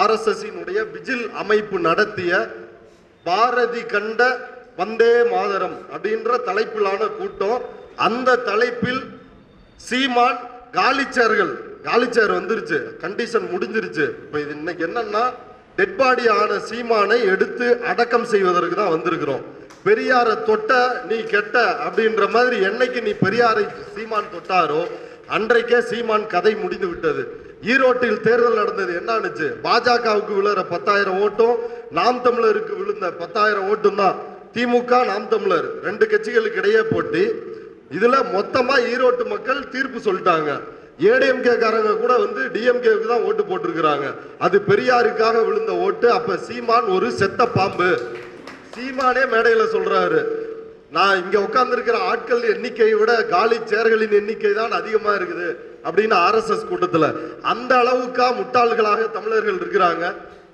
RSSனுடைய vigil அமைப்பு நடத்திய பாரதி கண்ட வந்தே மாதரம் அப்படின்ற தலைப்பிலான கூட்டம். அந்த தலைப்பில் சீமான் காலிச்சேர் வந்துருச்சு, கண்டிஷன் முடிஞ்சிருச்சு. இப்போ இது இன்னைக்கு என்னன்னா டெட் பாடி ஆன சீமானை எடுத்து அடக்கம் செய்வதற்கு தான் வந்திருக்கிறோம். பெரியாரை தொட்ட நீ கெட்ட அப்படின்ற மாதிரி என்னைக்கு நீ பெரியாரை சீமான் தொட்டாரோ அன்றைக்கே சீமான் கதை முடிந்து விட்டது. ஈரோட்டில் தேர்தல் நடந்தது, என்னானுச்சு? பாஜகவுக்கு விழுற 10,000 ஓட்டும் நாம் தமிழருக்கு விழுந்த 10,000 ஓட்டும் தான். திமுக நாம் தமிழர் 2 கட்சிகளுக்கு இடையே போட்டி. இதுல மொத்தமா ஈரோட்டு மக்கள் தீர்ப்பு சொல்லிட்டாங்க. ஏடிஎம்கே காரங்க கூட டிஎம்கேவுக்கு தான் ஓட்டு போட்டிருக்கிறாங்க. அது பெரியாருக்காக விழுந்த ஓட்டு. அப்ப சீமான் ஒரு செத்த பாம்பு. சீமானே மேடையில சொல்றாரு, நான் இங்க உட்கார்ந்து இருக்கிற ஆட்கள் எண்ணிக்கையை விட காலி சேர்களின் எண்ணிக்கை தான் அதிகமா இருக்குது அப்படின்னு RSS கூட்டத்துல. அந்த அளவுக்கா முட்டாள்களாக தமிழர்கள் இருக்கிறாங்க.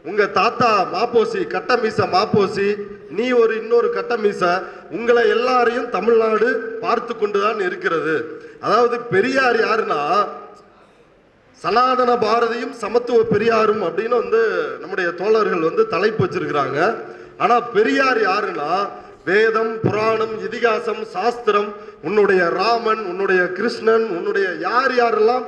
உங்க தாத்தா மாப்போசி, கட்டமீச மாப்போசி, நீ இன்னொரு கட்டமீச, உங்களை எல்லாரையும் தமிழ்நாடு பார்த்து கொண்டுதான் இருக்கிறது. அதாவது பெரியார் யாருன்னா சனாதன பாரதியும் சமத்துவ பெரியாரும் அப்படின்னு நம்முடைய தோழர்கள் தலைப்பு வச்சிருக்கிறாங்க. ஆனா பெரியார் யாருன்னா வேதம், புராணம், இதிகாசம், சாஸ்திரம், உன்னுடைய ராமன், உன்னுடைய கிருஷ்ணன், உன்னுடைய யாரெல்லாம்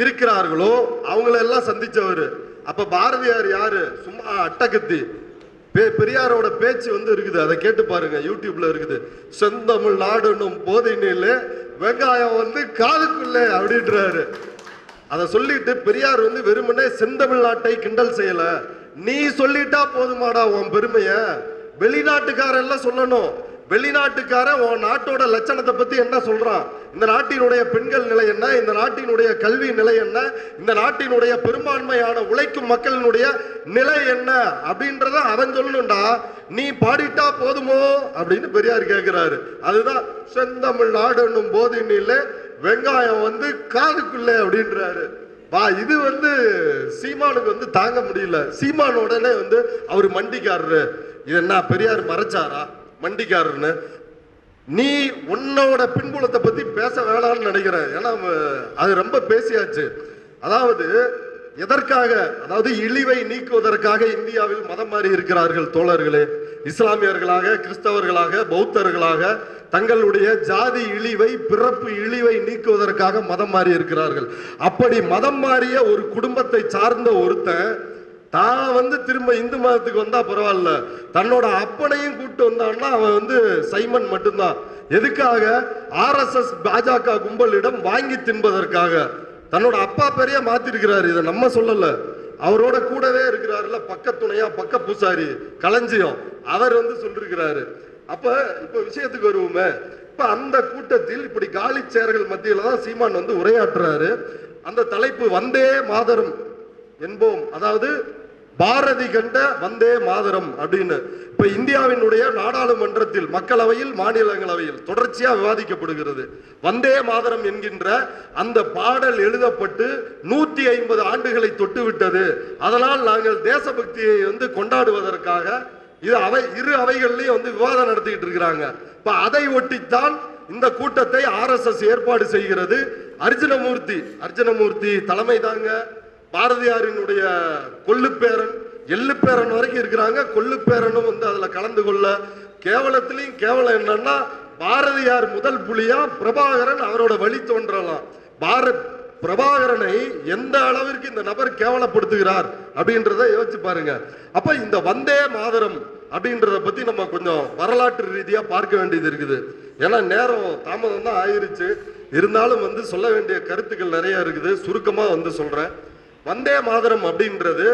இருக்கிறார்களோ அவங்களெல்லாம் சந்திச்சவர். அப்ப பாரதியார் யாரு? சும்மா அட்டகத்தி. பெரியாரோட பேச்சு இருக்குது, அதை கேட்டு பாருங்க, யூடியூப்ல இருக்குது. செந்தமிழ் நாடுன்னும் போதையில வெங்காயம் காதுக்குள்ளே அப்படின்றாரு. அதை சொல்லிட்டு பெரியார் வெறுமனே செந்தமிழ் நாட்டை கிண்டல் செய்யல. நீ சொல்லிட்டா போதுமாடா உன் பெருமைய? வெளிநாட்டுக்காரெல்லாம் சொல்லணும். வெளிநாட்டுக்காரன் உன் நாட்டோட லட்சணத்தை பத்தி என்ன சொல்றான்? இந்த நாட்டினுடைய பெண்கள் நிலை என்ன, இந்த நாட்டினுடைய கல்வி நிலை என்ன, இந்த நாட்டினுடைய பெரும்பான்மையான உழைக்கும் மக்களினுடைய நிலை என்ன அப்படின்றத அவன் சொல்லணும்டா. நீ பாடிட்டா போதுமோ அப்படின்னு பெரியார் கேட்கிறாரு. அதுதான் செந்தமிழ் நாடுன்னும் போதினில வெங்காயம் காதுக்குள்ளே அப்படின்றாரு. வா, இது சீமானுக்கு தாங்க முடியல. சீமான் உடனே அவர் மண்டிக்காரரு. இது என்ன பெரியார் மறைச்சாரா மண்டிக்காரர்னு? நீ உன்னோட பின்புலத்தை பத்தி பேச வேணாம்னு நினைக்கிறேன். ஏன்னா அது ரொம்ப பேசியாச்சு. அதாவது எதற்காக, அதாவது இழிவை நீக்குவதற்காக இந்தியாவில் மதம் மாறி இருக்கிறார்கள் தோழர்களே. இஸ்லாமியர்களாக, கிறிஸ்தவர்களாக, பௌத்தர்களாக தங்களுடைய ஜாதி இழிவை, பிறப்பு இழிவை நீக்குவதற்காக மதம் மாறி இருக்கிறார்கள். அப்படி மதம் மாறிய ஒரு குடும்பத்தை சார்ந்த ஒருத்தன் தான் திரும்ப இந்து மதத்துக்கு வந்தா பரவாயில்ல, தன்னோட அப்பனையும் கூப்பிட்டு வந்தான்னா அவன் சைமன் மட்டும்தான். எதுக்காக? RSS பாஜக கும்பலிடம் வாங்கி தின்பதற்காக. தன்னோட அப்பா பேரையே மாத்திருக்கிறாரு. இதை நம்ம சொல்லல, அவரோட கூடவே இருக்கிறாருல பக்கத்துணையா, பக்க பூசாரி களஞ்சியம், அவர் சொல்லிருக்கிறாரு. அப்ப இப்ப விஷயத்துக்கு வருவோமே. இப்ப அந்த கூட்டத்தில் இப்படி காலி சேர்கள் மத்தியில தான் சீமான் உரையாற்றுறாரு. அந்த தலைப்பு வந்தே மாதரம் என்போம், அதாவது பாரதி கண்ட வந்தே மாதரம் அப்படின்னு. இப்ப இந்தியாவினுடைய நாடாளுமன்றத்தில், மக்களவையில், மாநிலங்களவையில் தொடர்ச்சியா விவாதிக்கப்படுகிறது. வந்தே மாதரம் என்கின்ற அந்த பாடல் எழுதப்பட்டு 150 ஆண்டுகளை தொட்டு விட்டது. அதனால் நாங்கள் தேசபக்தியை கொண்டாடுவதற்காக இரு அவைகள்லயும் விவாதம் நடத்திக்கிட்டு இருக்கிறாங்க. இப்ப அதை ஒட்டித்தான் இந்த கூட்டத்தை RSS ஏற்பாடு செய்கிறது. அர்ஜுனமூர்த்தி தலைமை தாங்க. பாரதியாரினுடைய கொள்ளுப்பேரன், எள்ளுப்பேரன் வரைக்கும் இருக்கிறாங்க. கொள்ளுப்பேரனும் அதுல கலந்து கொள்ள. கேவலத்திலையும் கேவலம் என்னன்னா, பாரதியார் முதல் புலியா, பிரபாகரன் அவரோட வழி தோன்றலாம். பிரபாகரனை எந்த அளவிற்கு இந்த நபர் கேவலப்படுத்துகிறார் அப்படின்றத யோசிச்சு பாருங்க. அப்ப இந்த வந்தே மாதரம் அப்படின்றத பத்தி நம்ம கொஞ்சம் வரலாற்று ரீதியா பார்க்க வேண்டியது இருக்குது. ஏன்னா நேரம் தாமதம் தான் ஆயிருச்சு. இருந்தாலும் சொல்ல வேண்டிய கருத்துக்கள் நிறைய இருக்குது. சுருக்கமா சொல்றேன். வந்தே மாதரம் அப்படின்றது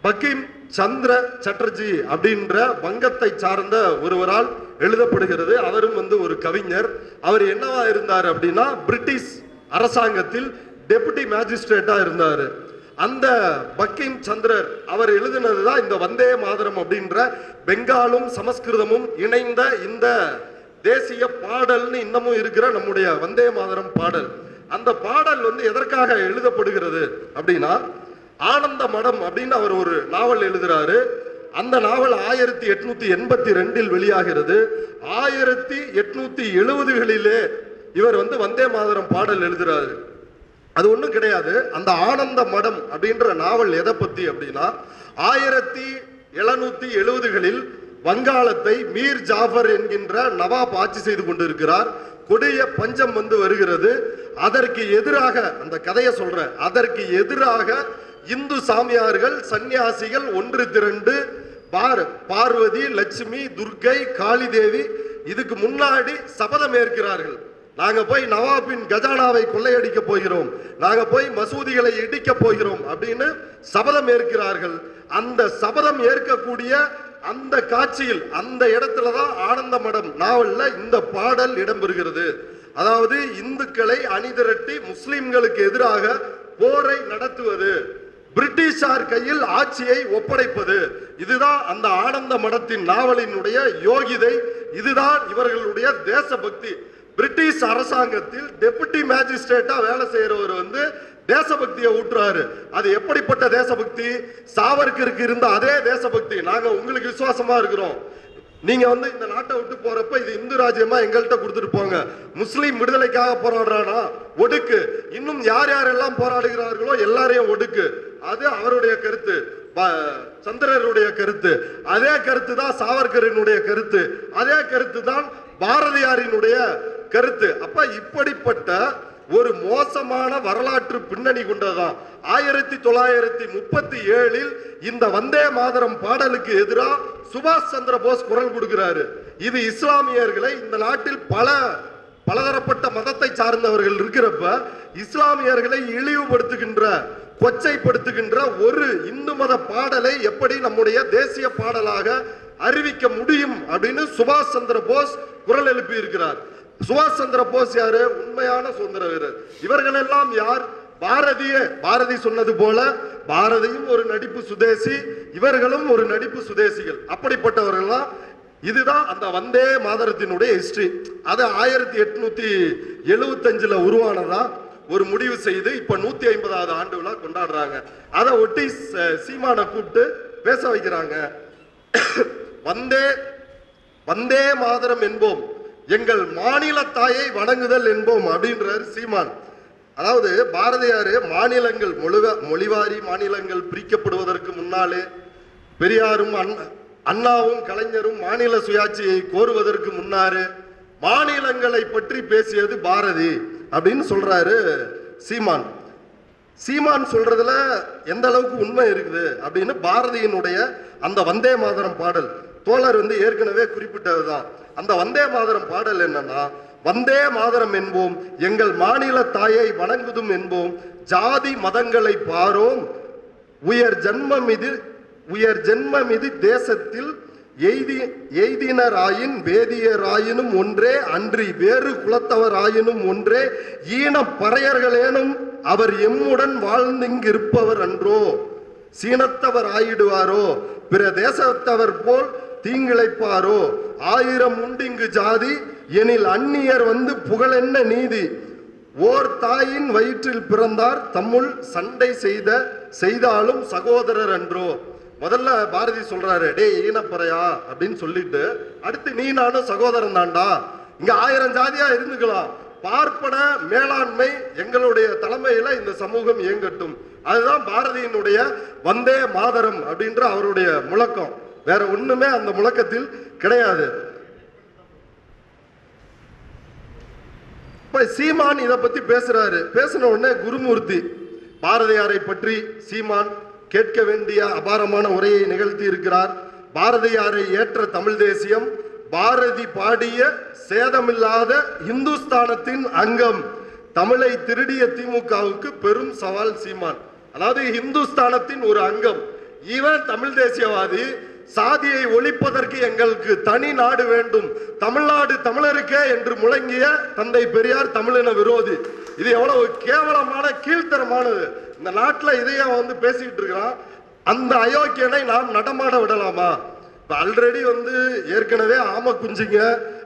பங்கிம் சந்திர சட்டர்ஜி அப்படின்ற வங்கத்தை சார்ந்த ஒருவரால் எழுதப்படுகிறது. அவரும் ஒரு கவிஞர். அவர் என்னவா இருந்தார் அப்படின்னா, பிரிட்டிஷ் அரசாங்கத்தில் டெபுட்டி மேஜிஸ்ட்ரேட்டா இருந்தாரு. அந்த பங்கிம் சந்திரர் அவர் எழுதினதுதான் இந்த வந்தே மாதரம் அப்படின்ற பெங்காலும் சமஸ்கிருதமும் இணைந்த இந்த தேசிய பாடல்னு இன்னமும் இருக்கிற நம்முடைய வந்தே மாதரம் பாடல். அந்த பாடல் எதற்காக எழுதப்படுகிறது அப்படின்னா, ஆனந்த மடம் அப்படின்னு அவர் ஒரு நாவல் எழுதுறாரு. அந்த நாவல் 1882 வெளியாகிறது. 1870களிலே இவர் வந்தே மாதரம் பாடல் எழுதுறாரு. அது ஒண்ணும் கிடையாது. அந்த ஆனந்த மடம் அப்படின்ற நாவல் எதை பத்தி அப்படின்னா 1770களில் வங்காளத்தை மீர் ஜாஃபர் என்கின்ற நவாப் ஆட்சி செய்து கொண்டிருக்கிறார். கொடிய பஞ்சம் வந்து வருகிறது. அதற்கு எதிராக அந்த கதையை சொல்றேன். அதற்கு எதிராக இந்து சாமியார்கள் சன்னியாசிகள் ஒன்று திரண்டு பார்வதி, லட்சுமி, துர்க்கை, காளி தேவி இதுக்கு முன்னாடி சபதம் ஏற்கிறார்கள். நாங்க போய் நவாபின் கஜானாவை கொள்ளையடிக்க போகிறோம், நாங்க போய் மசூதிகளை இடிக்க போகிறோம் அப்படின்னு சபதம் ஏற்கிறார்கள். அந்த சபதம் ஏற்கக்கூடிய அந்த காட்சியில் அந்த இடத்துலதான் ஆனந்த மடம் நாவல்ல இந்த பாடல் இடம்பெறுகிறது. அதாவது இந்துக்களை அணிதிரட்டி முஸ்லிம்களுக்கு எதிராக போரை நடத்துவது, பிரிட்டிஷார் கையில் ஆட்சியை ஒப்படைப்பது, இதுதான் அந்த ஆனந்த மடத்தின் நாவலினுடைய யோகிதை. இதுதான் இவர்களுடைய தேசபக்தி. பிரிட்டிஷ் அரசாங்கத்தில் டெபுட்டி மேஜிஸ்ட்ரேட்டா வேலை செய்யறவர் வந்து தேசபக்தியை ஊற்றுறாரு. அது எப்படிப்பட்ட தேசபக்தி? சாவர்கருக்கு இருந்த அதே தேசபக்தி. நாங்க உங்களுக்கு விசுவாசமா இருக்கிறோம், நீங்க வந்து இந்த நாட்டை விட்டு போறப்ப இது இந்து ராஜ்யமா எங்கள்கிட்ட கொடுத்துட்டு போங்க. முஸ்லீம் விடுதலைக்காக போராடுறானா ஒடுக்கு, இன்னும் யார் யாரெல்லாம் போராடுகிறார்களோ எல்லாரையும் ஒடுக்கு. அது அவருடைய கருத்து, சந்திரருடைய கருத்து. அதே கருத்து தான் சாவர்கரினுடைய கருத்து, அதே கருத்து தான் பாரதியாரினுடைய கருத்து. அப்ப இப்படிப்பட்ட ஒரு மோசமான வரலாற்று பின்னணி கொண்டதான் 1937 இந்த வந்தே மாதரம் பாடலுக்கு எதிராக சுபாஷ் சந்திர போஸ் குரல் கொடுக்கிறாரு. இது இஸ்லாமியர்களை, இந்த நாட்டில் பலதரப்பட்ட மதத்தை சார்ந்தவர்கள் இருக்கிறப்ப இஸ்லாமியர்களை இழிவுபடுத்துகின்ற, கொச்சைப்படுத்துகின்ற ஒரு இந்து மத பாடலை எப்படி நம்முடைய தேசிய பாடலாக அறிவிக்க முடியும் அப்படின்னு சுபாஷ் சந்திர போஸ் குரல் எழுப்பி இருக்கிறார். சுபாஷ் சந்திர போஸ் யாரு? உண்மையான சுதந்திர வீரர். இவர்கள் எல்லாம் யார்? பாரதி சொன்னது போல பாரதியும் ஒரு நடிப்பு சுதேசி, இவர்களும் ஒரு நடிப்பு சுதேசிகள். அப்படிப்பட்டவர்கள். இதுதான் அந்த வந்தே மாதரத்தினுடைய ஹிஸ்டரி. அது 1875 உருவானதா ஒரு முடிவு செய்து இப்ப 150வது ஆண்டு விழா கொண்டாடுறாங்க. அதை ஒட்டி சீமான கூப்பிட்டு பேச வைக்கிறாங்க. வந்தே மாதரம் என்போம், எங்கள் மாநில தாயை வணங்குதல் என்போம் அப்படின்றார் சீமான். அதாவது பாரதியாரு மாநிலங்கள் மொழிவாரி மாநிலங்கள் பிரிக்கப்படுவதற்கு முன்னாலே, பெரியாரும் அண்ணாவும் கலைஞரும் மாநில சுயாட்சியை கோருவதற்கு முன்னாரு மாநிலங்களை பற்றி பேசியது பாரதி அப்படின்னு சொல்றாரு சீமான். சீமான் சொல்றதுல எந்த அளவுக்கு உண்மை இருக்குது அப்படின்னு பாரதியினுடைய அந்த வந்தே மாதரம் பாடல் தோழர் வந்து ஏற்கனவே குறிப்பிட்டதுதான். அந்த வந்தே மாதரம் பாடல் என்னன்னா, வந்தே மாதரம் என்போம், எங்கள் மாநில தாயை வணங்குதும் என்போம், ஜாதி மதங்களை பாரோம், உயர் ஜென்மமிது தேசத்தில் எய்தினராயின் வேதியராயினும் ஒன்றே, அன்றி வேறு குலத்தவராயினும் ஒன்றே, ஈன பறையர்களேனும் அவர் எம்முடன் வாழ்ந்திங்கிருப்பவர் அன்றோ, சீனத்தவர் ஆயிடுவாரோ, பிற தேசத்தவர் போல் தீங்கிழைப்பாரோ, 1000 உண்டிங்கு ஜாதி எனில் அந்நியர் வந்து புகழென்ன நீதி, ஓர் தாயின் வயிற்றில் பிறந்தார் தம்முள் சண்டை செய்தாலும் சகோதரர் அன்றோ. முதல்ல பாரதி சொல்றாரு, டே ஈனப்பறையா அப்படின்னு சொல்லிட்டு, அடுத்து நீ நானும் சகோதரன் தாண்டா, இங்க 1000 ஜாதியா இருந்துக்கலாம், பார்ப்பன மேலாண்மை எங்களுடைய தலைமையில இந்த சமூகம் இயங்கட்டும். அதுதான் பாரதியினுடைய வந்தே மாதரம் அப்படின்ற அவருடைய முழக்கம். வேற ஒண்ணுமே அந்த முழக்கத்தில் கிடையாது. இப்ப சீமான் இதை பத்தி பேசுறாரு. பேசின உடனே குருமூர்த்தி பாரதியாரை பற்றி சீமான் கேட்க வேண்டிய அபாரமான உரையை நிகழ்த்தி இருக்கிறார். பாரதியாரை ஏற்ற தமிழ் தேசியம், பாரதி பாடிய சேதமில்லாத இந்துஸ்தானத்தின் அங்கம், தமிழை திருடிய திமுகவுக்கு பெரும் சவால் சீமான். அதாவது இந்துஸ்தானத்தின் ஒரு அங்கம். இவன் தமிழ் தேசியவாதி, சாதியை ஒழிப்பதற்கு எங்களுக்கு தனி நாடு வேண்டும், தமிழ்நாடு தமிழருக்கே என்று முழங்கிய தந்தை பெரியார் தமிழின விரோதி. இது எவ்வளவு கேவலமான கீழ்த்தரமானது. இந்த நாட்டில் இதையா வந்து பேசிட்டு இருக்கிறான். அந்த அயோக்கியனை நாம் நடமாட விடலாமா? இப்ப ஆல்ரெடி வந்து ஏற்கனவே ஆம குஞ்சிங்க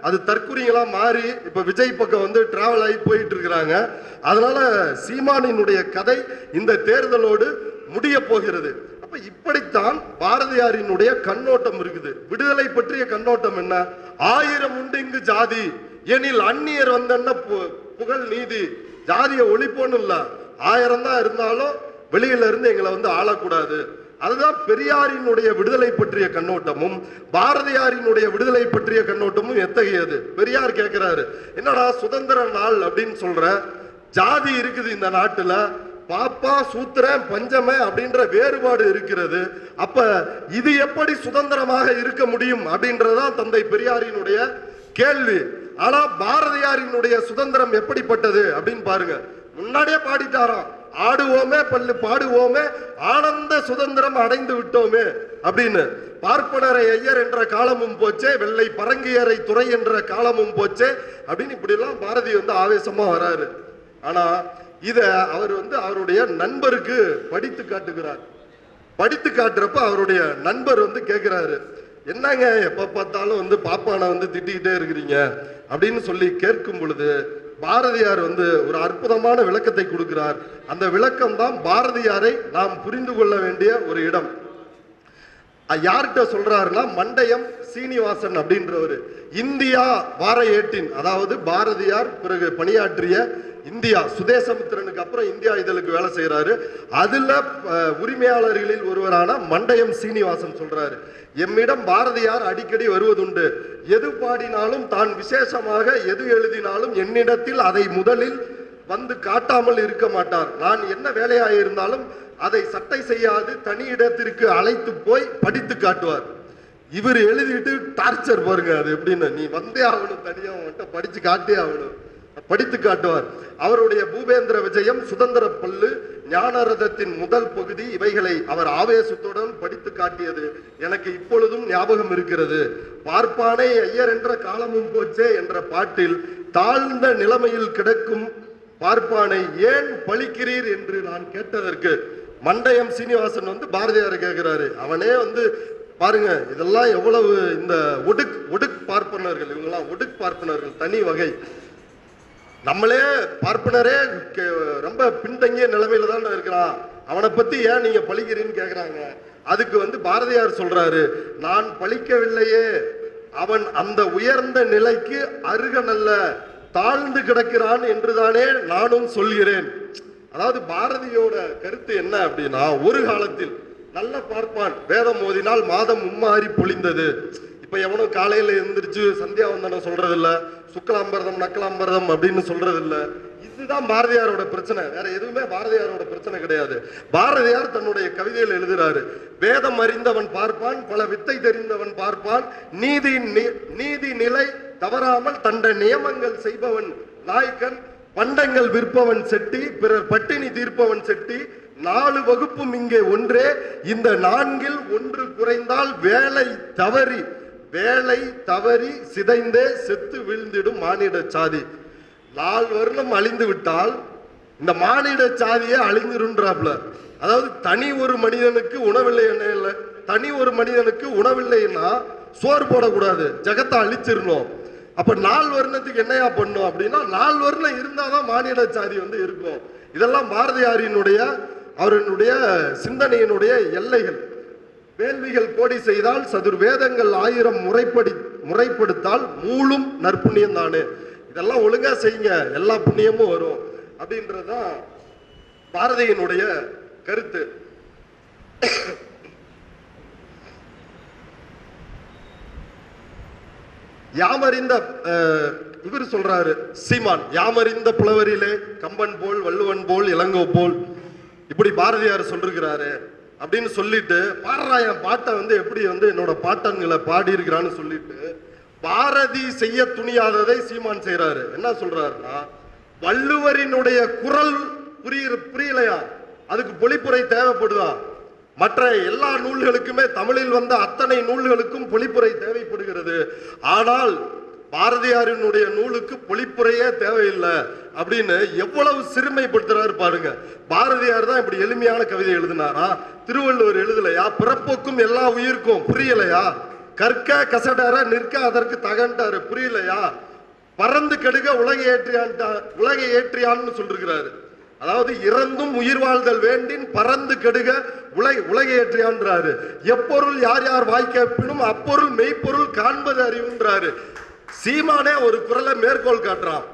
அது தற்குறிங்களா மாறி இப்ப விஜய் பக்கம் வந்து டிராவல் ஆகி போயிட்டு இருக்கிறாங்க. அதனால சீமானினுடைய கதை இந்த தேர்தலோடு முடிய போகிறது. அப்ப இப்படித்தான் பாரதியாரினுடைய கண்ணோட்டம் இருக்குது. விடுதலை பற்றிய கண்ணோட்டம் என்ன? 1000 உண்டிங்கு ஜாதி எனில் அந்நியர் வந்தன்னா புகழ் நீதி, ஜாதியை ஒழிப்போன்னு இல்ல, 1000 தான் இருந்தாலும் வெளியில இருந்து எங்களை வந்து ஆளக்கூடாது. அதுதான் பெரியாரினுடைய விடுதலை பற்றிய கண்ணோட்டமும் பாரதியாரினுடைய விடுதலை பற்றிய கண்ணோட்டமும் எத்தகையது. பெரியார் கேட்கிறாரு, என்னடா சுதந்திர நாள் அப்படின்னு சொல்ற, ஜாதி இருக்குது இந்த நாட்டுல, பாப்பா சூத்திரன் பஞ்சமே அப்படின்ற வேறுபாடு இருக்கிறது, அப்ப இது எப்படி சுதந்திரமாக இருக்க முடியும் அப்படின்றதான் தந்தை பெரியாரினுடைய கேள்வி. ஆனா பாரதியாரினுடைய சுதந்திரம் எப்படிப்பட்டது அப்படின்னு பாருங்க. முன்னாடியே பாடிட்டாராம், ஆடுவோமே பல்லு பாடுவோமே ஆனந்த சுதந்திரம் அடைந்து விட்டோமே அப்படின்னு. பார்ப்பனரை ஐயர் என்ற காலமும் போச்சே, வெள்ளை பரங்கியரை துறை என்ற காலமும் போச்சே அப்படின்னு இப்படி எல்லாம் பாரதி வந்து ஆவேசமா வராரு. ஆனா இத அவர் வந்து அவருடைய நண்பருக்கு படித்து காட்டுகிறார். படித்து காட்டுறப்ப அவருடைய நண்பர் வந்து கேட்கிறாரு, என்னங்க எப்ப பார்த்தாலும் வந்து பாப்பானை வந்து திட்டிக்கிட்டே இருக்கிறீங்க அப்படின்னு சொல்லி கேட்கும் பொழுது பாரதியார் வந்து ஒரு அற்புதமான விளக்கத்தை கொடுக்கிறார். அந்த விளக்கம் தான் பாரதியாரை நாம் புரிந்து கொள்ள வேண்டிய ஒரு இடம். யார்கிட்ட சொல்றாருன்னா, மண்டையம் சீனிவாசன் அப்படின்றவர் இந்தியா வார ஏட்டின், அதாவது பாரதியார் பிறகு பணியாற்றிய இந்தியா சுதேசமித்திரனுக்கு அப்புறம் இந்தியா இதழுக்கு வேலை செய்யறாரு. அதுல உரிமையாளர்களில் ஒருவரான மண்டையம் சீனிவாசன் சொல்றாரு, எம்மிடம் பாரதியார் அடிக்கடி வருவதுண்டு, எது பாடினாலும் தான் விசேஷமாக எது எழுதினாலும் என்னிடத்தில் அதை முதலில் வந்து காட்டாமல் இருக்க மாட்டார். நான் என்ன வேலையாயிருந்தாலும் அதை சட்டை செய்யாது தனி இடத்திற்கு அழைத்து போய் படித்து காட்டுவார். இவர் எழுதிட்டு டார்ச்சர் பாருங்க அது எப்படின்னு, நீ வந்தே ஆகணும், தனியா படிச்சு காட்டே ஆகணும், படித்து காட்டுவார். அவருடைய பூபேந்திர விஜயம், சுதந்திர பல்லு, ஞானரதத்தின் முதல் பகுதி, இவைகளை அவர் ஆவேசத்துடன் படித்து காட்டியது எனக்கு இப்பொழுதும் ஞாபகம் இருக்கிறது. பார்ப்பானே ஐயர் என்ற காலமும் போச்சே என்ற பாட்டில் தாழ்ந்த நிலைமையில் கிடக்கும் பார்ப்பானை ஏன் பழிக்கிறீர் என்று நான் கேட்டதற்கு மண்டையம் சீனிவாசன் வந்து பாரதியார் கேட்கிறாரு. அவனே வந்து பாருங்க, இதெல்லாம் எவ்வளவு இந்த ஒடுக் பார்ப்பனர்கள், இவங்கெல்லாம் ஒடுக் பார்ப்பனர்கள் தனி வகை. நம்மளே பார்ப்பனரே ரொம்ப பின்தங்கிய நிலைமையில தான் இருக்கிறான், அவனை பத்தி ஏன் நீங்க பழிக்கிறீன்னு கேக்குறாங்க. அதுக்கு வந்து பாரதியார் சொல்றாரு, நான் பழிக்கவில்லையே, அவன் அந்த உயர்ந்த நிலைக்கு அருகனல்ல, தாழ்ந்து கிடக்கிறான் என்றுதானே நானும் சொல்கிறேன். அதாவது பாரதியோட கருத்து என்ன அப்படின்னா, ஒரு காலத்தில் நல்ல பார்ப்பான், வேதம் ஓதினால் மாதம் மும்மாறி பொழிந்தது. இப்ப எவனும் காலையில எழுந்திரிச்சு சந்தியாவந்தனம் சொல்றது இல்ல, சுக்கலாம்பரதம் நக்கலாம்பரதம் அப்படின்னு சொல்றது இல்ல. இதுதான் பாரதியாரோட பிரச்சனை, வேற எதுவுமே பாரதியாரோட பிரச்சனை கிடையாது. பாரதியார் தன்னுடைய கவிதையில் எழுதுறாரு, வேதம் அறிந்தவன் பார்ப்பான், பல வித்தை தெரிந்தவன் பார்ப்பான், நீதி நிலை தவறாமல் தண்ட நியமங்கள் செய்பவன் நாய்க்கன், பண்டங்கள் விற்பவன் செட்டி, பிறர் பட்டினி தீர்ப்பவன் செட்டி, 4 வகுப்பும் இங்கே ஒன்றே, இந்த 4ல் ஒன்று குறைந்தால் வேலை தவறி சிதைந்தே செத்து வீழ்ந்திடும் மானிட சாதி. 4 வருடம் அழிந்து விட்டால் இந்த மானிட சாதியே அழிஞ்சிருன்றாப்ல. அதாவது தனி ஒரு மனிதனுக்கு உணவில்லை, என்ன தனி ஒரு மனிதனுக்கு உணவில்லைன்னா சோறு போடக்கூடாது, ஜகத்தை அழிச்சிடணும். அப்ப 4 வருடத்துக்கு என்னையா பண்ணும் அப்படின்னா, 4 வருடம் இருந்தாதான் மானிட சாதி வந்து இருக்கும். இதெல்லாம் பாரதியாரினுடைய அவருடைய சிந்தனையினுடைய எல்லைகள். வேள்விகள் கோடி செய்தால் சதுர் வேதங்கள் 1000 முறைப்படுத்தால் மூலும் நற்புண்ணியம் தானே. இதெல்லாம் ஒழுங்கா செய்யுங்க, எல்லா புண்ணியமும் வரும் அப்படின்றதுதான் பாரதியினுடைய கருத்து. யாமறிந்த இவர் சொல்றாரு சீமான், யாமறிந்த புலவரிலே கம்பன் போல் வள்ளுவன் போல் இளங்கோ போல், இப்படி பாரதியார் சொல்லிருக்கிறாரு அப்படின்னு சொல்லிட்டு, பாடுறா என் பாட்டை வந்து எப்படி வந்து என்னோட பாட்டன்களை பாடி இருக்கிறான்னு சொல்லிட்டு பாரதி செய்ய துணியாததை சீமான் செய்யறாரு. என்ன சொல்றாருன்னா, வள்ளுவரினுடைய குரல் புரியலையா, அதுக்கு பொழிப்புரை தேவைப்படுதா, மற்ற எல்லா நூல்களுக்குமே தமிழில் வந்த அத்தனை நூல்களுக்கும் பொழிப்புரை தேவைப்படுகிறது, ஆனால் பாரதியாரினுடைய நூலுக்கு பொழிப்புரையே தேவையில்லை அப்படின்னு எவ்வளவு சிறுமைப்படுத்துறாரு பாருங்க. பாரதியார் தான் இப்படி எளிமையான கவிதை எழுதினாரா? திருவள்ளுவர் எழுதலையா? பிறப்போக்கும் எல்லா உயிர்க்கும் புரியலையா? கற்க கசடர நிற்க அதற்கு தகண்டாரு புரியலையா? பறந்து கெடுக உலகை ஏற்றியான்னு சொல்லிருக்கிறாரு. அதாவது இறந்தும் உயிர் வாழ்தல் வேண்டின் பறந்து கெடுக உலகை ஏற்றியான்றாரு. எப்பொருள் யார் யார் வாய்க்கப்பினும் அப்பொருள் மெய்ப்பொருள் காண்பது அறிவுன்றாரு. சீமானே ஒரு குரலை மேற்கோள் காட்டுறான்,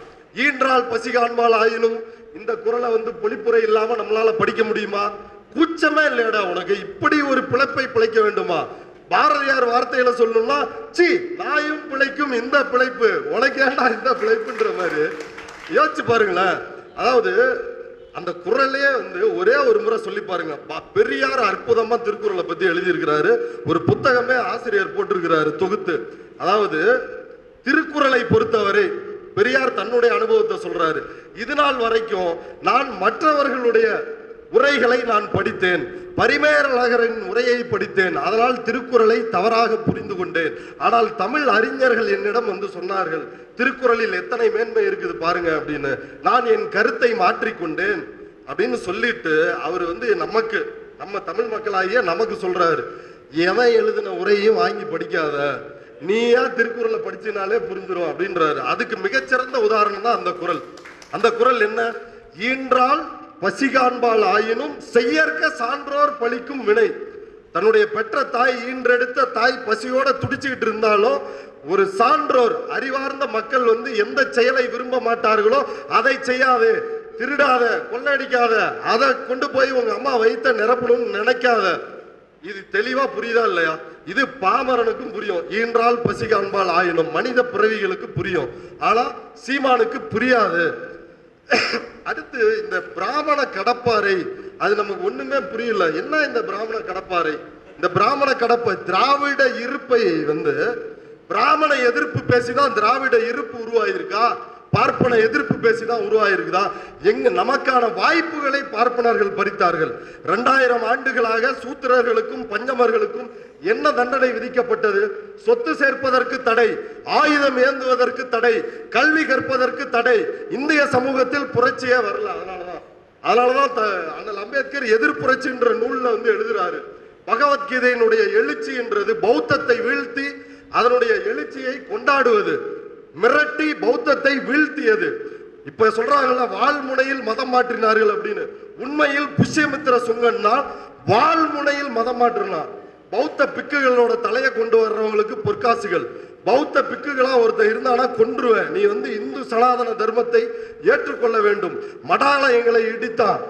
ஈன்றால் பசி காண்பால் ஆயினும் இந்த குறளை வந்து பொழிப்புரை இல்லாம நம்மளால படிக்க முடியுமா? கூச்சமே இல்லையடா உனக்கு, இப்படி ஒரு பிழைப்பை பிழைக்க வேண்டுமா? பாரதியார் வார்த்தையில சொல்லணும்னா, சி நாயும் பிழைக்கும் இந்த பிழைப்பு, உனக்கு ஏண்டா இந்த பிழைப்புன்ற மாதிரி யோசிச்சு பாருங்களேன். அதாவது அந்த குறளே வந்து ஒரே ஒரு முறை சொல்லி பாருங்க. பெரியார் அற்புதமா திருக்குறளை பத்தி எழுதியிருக்கிறாரு, ஒரு புத்தகமே ஆசிரியர் போட்டிருக்கிறாரு தொகுத்து. அதாவது திருக்குறளை பொறுத்தவரை பெரியார் தன்னுடைய அனுபவத்தை சொல்றாரு. இது நாள் வரைக்கும் நான் மற்றவர்களுடைய உரைகளை நான் படித்தேன், பரிமேலழகரின் உரையை படித்தேன், அதனால் திருக்குறளை தவறாக புரிந்து கொண்டேன். ஆனால் தமிழ் அறிஞர்கள் என்னிடம் வந்து சொன்னார்கள், திருக்குறளில் எத்தனை மேன்மை இருக்குது பாருங்க அப்படின்னு. நான் என் கருத்தை மாற்றிக்கொண்டேன் அப்படின்னு சொல்லிட்டு அவர் வந்து நமக்கு, நம்ம தமிழ் மக்களாகிய நமக்கு சொல்றாரு, எவன் எழுதின உரையும் வாங்கி படிக்காத, நீயா திருக்குறளை படிச்சினாலே புரிஞ்சிடும் அப்படின்றாரு. அதுக்கு மிகச்சிறந்த உதாரணம் தான் அந்த குறள். அந்த குறள் என்ன? ஈன்றால் பசிகாண்பால் ஆயினும் செய்யற்க சான்றோர் பழிக்கும் வினை. தன்னுடைய பெற்ற தாய், ஈன்றெடுத்த தாய் பசியோட துடிச்சுக்கிட்டு இருந்தாலும் ஒரு சான்றோர் அறிவார்ந்த மக்கள் வந்து எந்த செயலை விரும்ப மாட்டார்களோ அதை செய்யாதே, திருடாத, கொள்ளடிக்காத, அதை கொண்டு போய் உங்க அம்மா வயிற்ற நிரப்பணும்னு நினைக்காத. இது தெளிவா புரியுதா இல்லையா? இது பாமரனுக்கும் புரியும், ஈன்றால் பசி காண்பால் ஆயினும் மனித பிறவிகளுக்கு புரியும், ஆனா சீமானுக்கு புரியாது. அடுத்து இந்த பிராமண கடப்பாறை, அது நமக்கு ஒண்ணுமே புரியல. என்ன இந்த பிராமண கடப்பாறை? இந்த பிராமண கடப்பை திராவிட இருப்பை வந்து பிராமண எதிர்ப்பு பேசிதான் திராவிட இருப்பு உருவாயிருக்கா, பார்ப்பன எதிர்ப்பு பேசிதான் உருவாயிருக்குதா? எங்க நமக்கான வாய்ப்புகளை பார்ப்பனர்கள் பறித்தார்கள். 2000 ஆண்டுகளாக சூத்திரர்களுக்கும் பஞ்சமர்களுக்கும் என்ன தண்டனை விதிக்கப்பட்டது? சொத்து சேர்ப்பதற்கு தடை, ஆயுதம் ஏந்துவதற்கு தடை, கல்வி கற்பதற்கு தடை. இந்திய சமூகத்தில் புரட்சியே வரல. அதனாலதான் அண்ணல் அம்பேத்கர் எதிர்ப்புரட்சின்ற நூல்ல வந்து எழுதுறாரு, பகவத்கீதையினுடைய எழுச்சி என்றது பௌத்தத்தை வீழ்த்தி அதனுடைய எழுச்சியை கொண்டாடுவது, மிரட்டி பௌத்தத்தை வீழ்த்தியது. இப்ப சொல்றாங்கல்ல வால்முனையில் மதம் மாற்றினார்கள் அப்படின்னு. உண்மையில் புஷ்யமித்திர சுங்கன்னா வால்முனையில் மதம் மாற்றினார். பௌத்த பிக்குகளோட தலையை கொண்டு வர்றவங்களுக்கு பொற்காசுகள், பௌத்த பிக்குகளா ஒருத்தர் இருந்தானா கொன்றுவேன், நீ வந்து இந்து சனாதன தர்மத்தை ஏற்றுக்கொள்ள வேண்டும். மடாலயங்களை இடித்தான்,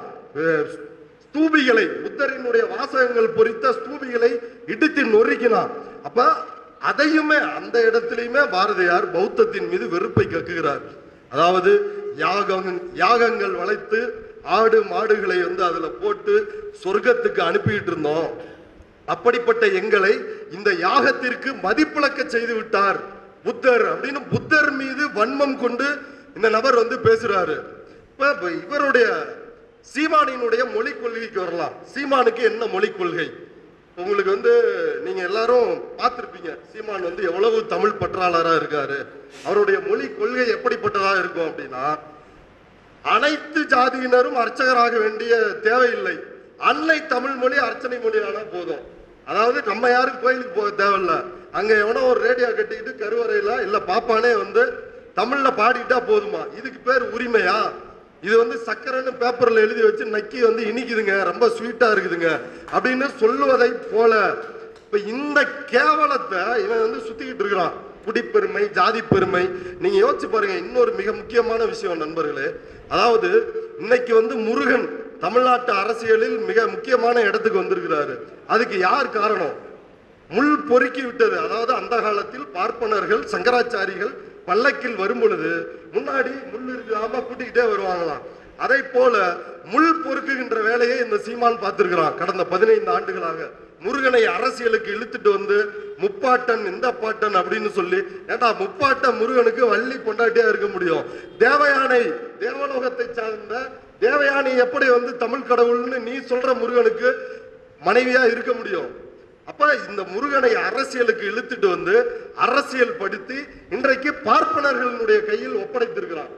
ஸ்தூபிகளை, புத்தரினுடைய வாசகங்கள் பொறித்த ஸ்தூபிகளை இடித்து நொறுக்கினான். அப்ப அதையுமே அந்த இடத்திலையுமே பாரதியார் பௌத்தத்தின் மீது வெறுப்பை கக்குகிறார். அதாவது யாகங்கள் வளைத்து ஆடு மாடுகளை வந்து அதுல போட்டு சொர்க்கத்துக்கு அனுப்பிட்டு இருந்தோம், அப்படிப்பட்ட எங்களை இந்த யாகத்திற்கு மதிப்பிழக்க செய்து விட்டார் புத்தர் அப்படின்னு புத்தர் மீது வன்மம் கொண்டு இந்த நபர் வந்து பேசுறாரு. இப்ப இவருடைய சீமானினுடைய மொழி கொள்கைக்கு வரலாம். சீமானுக்கு என்ன மொழி கொள்கை? உங்களுக்கு வந்து நீங்க எல்லாரும் பார்த்திருப்பீங்க, சீமான் வந்து எவ்வளவு தமிழ் பற்றாளரா இருக்காரு. அவருடைய மொழி கொள்கை எப்படிப்பட்டதா இருக்கும் அப்படின்னா, அனைத்து ஜாதியினரும் அர்ச்சகராக வேண்டிய தேவையில்லை, அன்னை தமிழ் மொழி அர்ச்சனை மொழி ஆனா போதும். அதாவது நம்ம யாரும் கோயிலுக்கு போக தேவையில்ல, அங்க எவனோ ஒரு ரேடியோ கட்டிக்கிட்டு கருவறையில இல்ல பாப்பானே வந்து தமிழ்ல பாடிட்டா போதுமா? இதுக்கு பேர் உரிமையா? இது வந்து சக்கரைன்னு பேப்பர்ல எழுதி வச்சு நக்கி வந்து இனிக்குதுங்க, ரொம்ப ஸ்வீட்டா இருக்குதுங்க அப்படின்னு சொல்லுவதை போல இப்ப இந்த கேவலத்தை இவன் வந்து சுத்திக்கிட்டு இருக்கிறான். குடிப்பெருமை, ஜாதி பெருமை. நீங்க யோசிச்சு பாருங்க. இன்னொரு மிக முக்கியமான விஷயம் நண்பர்களே, அதாவது இன்னைக்கு வந்து முருகன் தமிழ்நாட்டு அரசியலில் மிக முக்கியமான இடத்துக்கு வந்திருக்கிறாரு. அதுக்கு யார் காரணம்? முள் பொறுக்கி விட்டது. அதாவது அந்த காலத்தில் பார்ப்பனர்கள் சங்கராச்சாரிகள் பல்லக்கில் வரும் பொழுது முன்னாடி முள் இருக்காம கூட்டிக்கிட்டே வருவாங்களாம். அதை போல முள் பொறுக்குகின்ற வேலையை இந்த சீமான் பார்த்திருக்கிறான் கடந்த 15 ஆண்டுகளாக. முருகனை அரசியலுக்கு இழுத்துட்டு வந்து முப்பாட்டன் இந்த பாட்டன் அப்படின்னு சொல்லி, ஏண்டா முப்பாட்டன் முருகனுக்கு வள்ளி பொண்டாட்டியா இருக்க முடியும்? தேவயானை, தேவலோகத்தை சார்ந்த தேவயானை எப்படி வந்து தமிழ் கடவுள்னு நீ சொல்ற முருகனுக்கு மனைவியா இருக்க முடியும்? அப்ப இந்த முருகனை அரசியலுக்கு இழுத்துட்டு வந்து அரசியல் படுத்தி இன்றைக்கு பார்ப்பனர்களுடைய கையில் ஒப்படைத்திருக்கிறான்.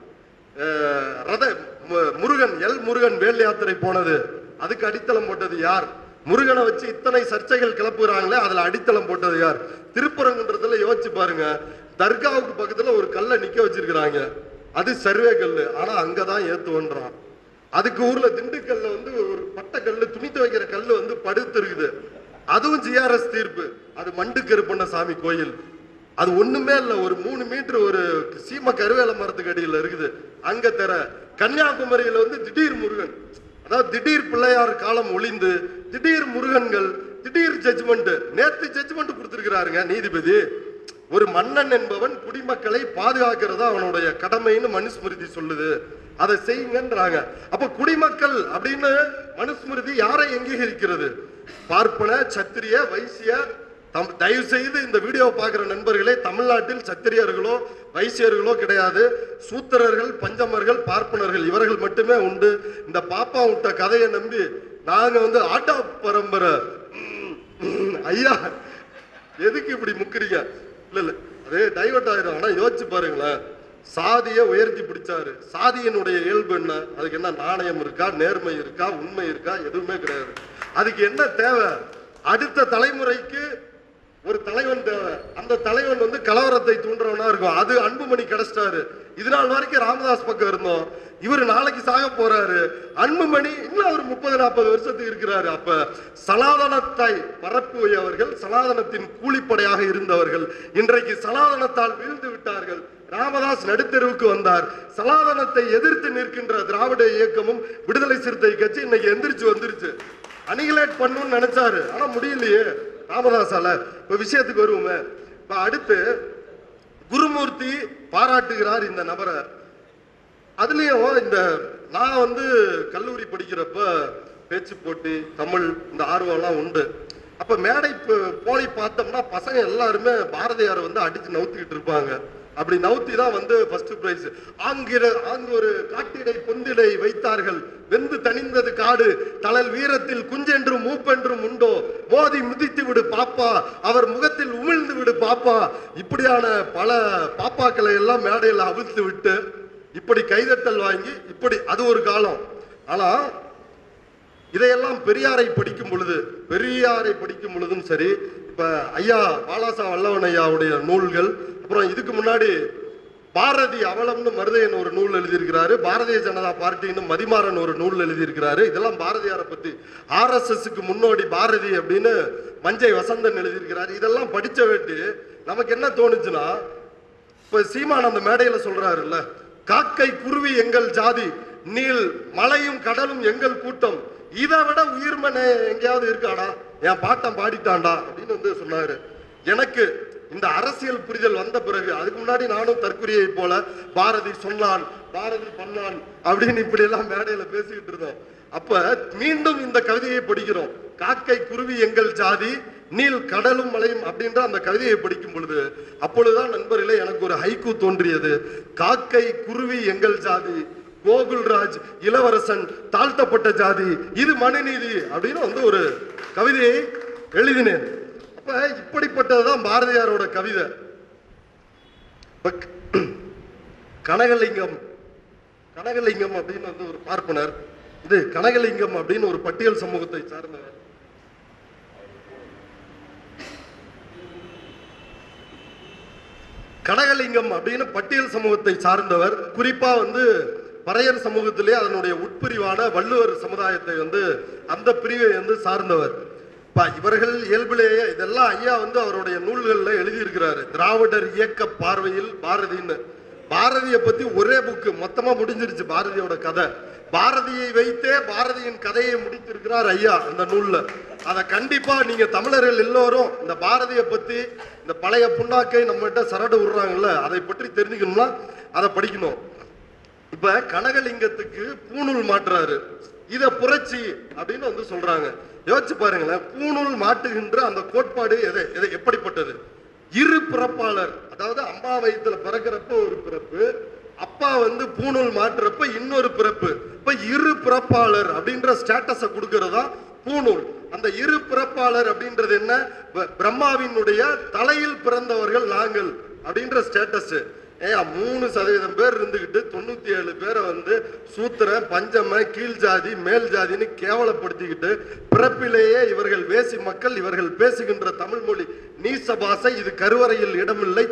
முருகன் முருகன் வேல் யாத்திரை போனது, அதுக்கு அடித்தளம் போட்டது யார்? முருகனை வச்சு இத்தனை சர்ச்சைகள் கிளப்புறாங்களே, அதுல அடித்தளம் போட்டது யார்? திருப்பரங்குன்றத்துல யோசிச்சு பாருங்க, தர்காவுக்கு பக்கத்துல ஒரு கல்லை நிக்க வச்சிருக்கிறாங்க, அது சர்வே கல்லு, ஆனா அங்கதான் ஏத்துவன்றான். அதுக்கு ஊர்ல திண்டுக்கல்ல வந்து ஒரு பட்ட கல்லு, துணி துவைக்கிற கல்லு வந்து படுத்து இருக்குது, அதுவும் ஜிஆர்எஸ் தீர்ப்பு. அது மண்டு கருப்பண்ண சாமி கோயில். அது ஒண்ணுமே இல்ல, ஒரு 3 மீட்டர் ஒரு சீம கருவேல மரத்துக்கு அடியில் இருக்குது. அங்க தர கன்னியாகுமரியில வந்து திடீர் முருகன், அதாவது திடீர் பிள்ளையார் காலம் ஒளிந்து திடீர் முருகன்கள், திடீர் ஜட்ஜ்மெண்ட். நேத்து ஜட்ஜ்மெண்ட் கொடுத்திருக்கிறாருங்க நீதிபதி. ஒரு மன்னன் என்பவன் குடிமக்களை பாதுகாக்கிறதா அவனுடைய கடமைன்னு மனுஸ்மிருதி சொல்லுது, அதை செய்யுங்கன்றாங்க. அப்ப குடிமக்கள் அப்படின்னு மனுஸ்மிருதி யாரை அங்கீகரிக்கிறது? பார்ப்பன, சத்திரிய, வைசிய. தயவு செய்து இந்த வீடியோவை பார்க்கிற நண்பர்களே, தமிழ்நாட்டில் சத்திரியர்களோ வைசியர்களோ கிடையாது. சூத்திரர்கள், பஞ்சமர்கள், பார்ப்பனர்கள் இவர்கள் மட்டுமே உண்டு. இந்த பாப்பா விட்ட கதையை நம்பி நாங்க வந்து ஆட்டா பரம்பரை. ஐயா எதுக்கு இப்படி முக்கிறீங்க? இல்ல இல்ல, அதே டைவர்ட் ஆயிரும். ஆனா யோசிச்சு பாருங்களேன், சாதியை உயர்த்தி பிடிச்சாரு. சாதியினுடைய இயல்பு என்ன? அதுக்கு என்ன நாணயம் இருக்கா, நேர்மை இருக்கா, உண்மை இருக்கா? எதுவுமே கிடையாது. அதுக்கு என்ன தேவை? அடுத்த தலைமுறைக்கு ஒரு தலைவன் தேவை. அந்த தலைவன் வந்து கலவரத்தை தூண்டுறவனா இருக்கும். அது அன்புமணி கிடைச்சிட்டாரு. இது நாள் வரைக்கும் ராமதாஸ் பக்கம் இருந்தோம். இவர் நாளைக்கு சாக போறாரு. அன்புமணி இன்னும் ஒரு 30-40 வருஷத்துக்கு இருக்கிறாரு. அப்ப சனாதனத்தை பரப்புவர்கள், சனாதனத்தின் கூலிப்படையாக இருந்தவர்கள் இன்றைக்கு சனாதனத்தால் வீழ்ந்து விட்டார்கள். ராமதாஸ் நடுத்தெருவுக்கு வந்தார். சனாதனத்தை எதிர்த்து நிற்கின்ற திராவிட இயக்கமும் விடுதலை சிறுத்தை கட்சி இன்னைக்கு எந்திரிச்சு வந்துருச்சு. அனிகிலேட் பண்ணுன்னு நினைச்சாரு, ஆனா முடியலையே ராமதாசால. இப்ப விஷயத்துக்கு வருவோமே. இப்ப அடுத்து குருமூர்த்தி பாராட்டுகிறார் இந்த நபரை. அதுலயும் இந்த நான் வந்து கல்லூரி படிக்கிறப்ப பேச்சு போட்டி, தமிழ், இந்த ஆர்வம்லாம் உண்டு. அப்ப மேடை போய் பார்த்தோம்னா பசங்க எல்லாருமே பாரதியாரை வந்து அடிச்சு நவுத்திக்கிட்டு இருப்பாங்க. அப்படி நவுத்தி தான் வந்து ஃபர்ஸ்ட் பிரைஸ். அங்கு ஒரு காட்டிடை பொந்திடை வைத்தார்கள், வெந்து தணிந்தது காடு, தளல் வீரத்தில் குஞ்சென்றும் மூப்பென்றும் உண்டோ, மோதி முதித்து விடு பாப்பா, அவர் முகத்தில் உமிழ்ந்து விடு பாப்பா. இப்படியான பல பாப்பாக்களை எல்லாம் மேடையில் அவிழ்த்து விட்டு இப்படி கைதட்டல் வாங்கி இப்படி அது ஒரு காலம். ஆனா இதையெல்லாம் பெரியாரை படிக்கும் பொழுதும் சரி, இப்ப ஐயா பாலாசா வல்லவன் ஐயாவுடைய நூல்கள், அப்புறம் இதுக்கு முன்னாடி பாரதி அவலம்னு மருதையன் ஒரு நூல் எழுதியிருக்கிறாரு, பாரதிய ஜனதா பார்ட்டின்னு மதிமாறன் ஒரு நூல் எழுதியிருக்கிறாரு. இதெல்லாம் பாரதியாரை பத்தி. RSSக்கு முன்னோடி பாரதி அப்படின்னு மஞ்சை வசந்தன் எழுதியிருக்கிறாரு. இதெல்லாம் படிச்ச வேண்டி நமக்கு என்ன தோணுச்சுன்னா, இப்ப சீமான் அந்த மேடையில சொல்றாருல்ல, காக்கை குருவி எங்கள் ஜாதி, நீல் மலையும் கடலும் எங்கள் கூட்டம், இதை விட உயிர்மனை எங்கேயாவது இருக்காடா, என் பாட்டம் பாடிட்டான்டா அப்படின்னு வந்து சொன்னாரு. எனக்கு இந்த அரசியல் புரிதல் வந்த பிறகு, அதுக்கு முன்னாடி நானும் தற்குறியை போல பாரதி சொன்னான், பாரதி பண்ணான் அப்படின்னு இப்படி எல்லாம் மேடையில பேசிக்கிட்டு இருந்தோம். அப்ப மீண்டும் இந்த கவிதையை படிக்கிறோம். காக்கை குருவி எங்கள் ஜாதி, நீல் கடலும் மலையும் அப்படின்ற அந்த கவிதையை படிக்கும் பொழுது அப்பொழுதுதான் நண்பர்களே எனக்கு ஒரு ஹைக்கூ தோன்றியது. காக்கை குருவி எங்கள் ஜாதி, கோகுல்ராஜ் இளவரசன் தாழ்த்தப்பட்ட ஜாதி, இது மனுநீதி அப்படின்னு வந்து ஒரு கவிதையை எழுதினேன். அப்ப இப்படிப்பட்டதுதான் பாரதியாரோட கவிதை. கனகலிங்கம் அப்படின்னு வந்து ஒரு பார்ப்பனர், இது கனகலிங்கம் அப்படின்னு ஒரு பட்டியல் சமூகத்தை சார்ந்தவர். கனகலிங்கம் அப்படின்னு பட்டியல் சமூகத்தை சார்ந்தவர். குறிப்பா வந்து பறையர் சமூகத்திலே அதனுடைய உட்பிரிவான வள்ளுவர் சமுதாயத்தை வந்து அந்த பிரிவை வந்து சார்ந்தவர். இவர்கள் இயல்பிலேயே இதெல்லாம் ஐயா வந்து அவருடைய நூல்களில் எழுதியிருக்கிறாரு. திராவிடர் இயக்க பார்வையில் பாரதின்னு. பாரதியை பத்தி ஒரே புக்கு மொத்தமா முடிஞ்சிருச்சு பாரதியோட கதை. பாரதியை வைத்தே பாரதியின் கதையை முடித்திருக்கிறார் ஐயா அந்த நூல்ல. அதை கண்டிப்பா நீங்க தமிழர்கள் எல்லோரும் இந்த பாரதியை பத்தி, இந்த பழைய புண்ணாக்கை நம்ம கிட்ட சரடு விடுறாங்கல்ல, அதை பற்றி தெரிஞ்சுக்கணும்னா அதை படிக்கணும். இப்ப கனகலிங்கத்துக்கு பூணூல் மாற்றுறாரு, இத புரட்சி அப்படின்னு வந்து சொல்றாங்க. யோசிச்சு பாருங்களேன், பூணூல் மாட்டுகின்ற அந்த கோட்பாடு எப்படிப்பட்டது? இரு பிறப்பாளர், அதாவது அம்மா வயிற்றுல பிறக்கிறப்ப ஒரு பிறப்பு, அப்பா வந்து பூணூல் மாற்றுறப்ப இன்னொரு பிறப்பு. இப்ப இரு பிறப்பாளர் அப்படின்ற ஸ்டேட்டஸை கொடுக்கறதா பூணூல். அந்த இரு பிறப்பாளர் அப்படின்றது என்ன? பிரம்மாவினுடைய தலையில் பிறந்தவர்கள் நாங்கள் அப்படின்ற ஸ்டேட்டஸ். 3% பேர் இருந்துகிட்டு 97 பேரை வந்து சூத்திர, பஞ்சம, கீழ் ஜாதி, மேல் ஜாதின்னு கேவலப்படுத்திக்கிட்டு, பிறப்பிலேயே இவர்கள் வேசி மக்கள், இவர்கள் பேசுகின்ற தமிழ் மொழி நீச பாசை, இது கருவறையில் இடமில்லை,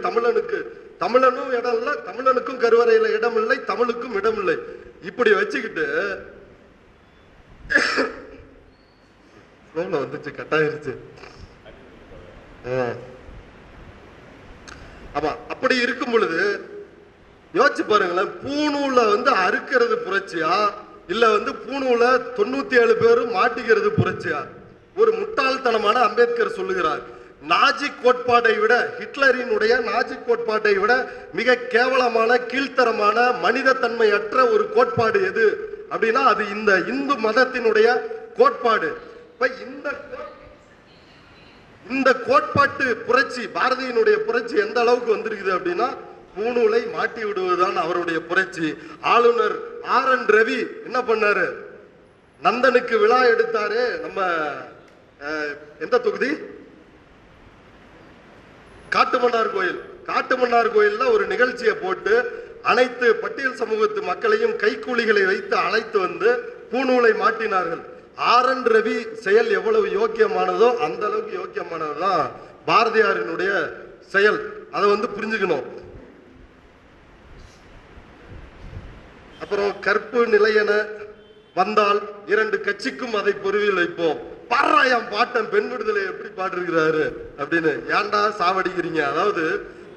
தமிழனும் இடம் இல்லை, தமிழனுக்கும் கருவறையில இடமில்லை, தமிழுக்கும் இடமில்லை, இப்படி வச்சுக்கிட்டு வந்துச்சு கட்டாயிருச்சு. ஆமா, அப்படி இருக்கும் பொழுது யோசிச்சு பாருங்களேன், பூணூல வந்து அறுக்கிறது புரட்சியா இல்ல வந்து பூணூல 97 பேரும் மாட்டிக்கிறது புரட்சியா? ஒரு முட்டாள்தனமான அம்பேத்கர் சொல்லுகிறார், நாஜி கோட்பாட்டை விட, ஹிட்லரினுடைய நாஜி கோட்பாட்டை விட மிக கேவலமான கீழ்த்தரமான மனித தன்மையற்ற ஒரு கோட்பாடு எது அப்படின்னா அது இந்த இந்து மதத்தினுடைய கோட்பாடு. இப்ப இந்த கோட்பாட்டு புரட்சி, பாரதியினுடைய புரட்சி எந்த அளவுக்கு வந்திருக்குது அப்படின்னா பூணூலை மாட்டி விடுவதுதான் அவருடைய புரட்சி. ஆளுநர் RN ரவி என்ன பண்ணாரு, நந்தனுக்கு விழா எடுத்தாரு. நம்ம எந்த தொகுதி? காட்டுமன்னார் கோயில். காட்டுமன்னார் கோயில்ல ஒரு நிகழ்ச்சியை போட்டு அனைத்து பட்டியல் சமூகத்து மக்களையும் கைக்கூலிகளை வைத்து அழைத்து வந்து பூணூலை மாட்டினார்கள். RN ரவி செயல் எவ்வளவு யோக்கியமானதோ அந்த அளவுக்கு யோக்கியமானதுதான் பாரதியாரினுடைய செயல். அதை வந்து புரிஞ்சுக்கணும். அப்புறம் கற்பு நிலையென வந்தால் 2 கட்சிக்கும் அதை பொறுவில் வைப்போம். பாராயம் பாட்டன் பெண் விடுதலை எப்படி பாட்டிருக்கிறாரு அப்படின்னு. ஏன்டா சாவடிக்கிறீங்க? அதாவது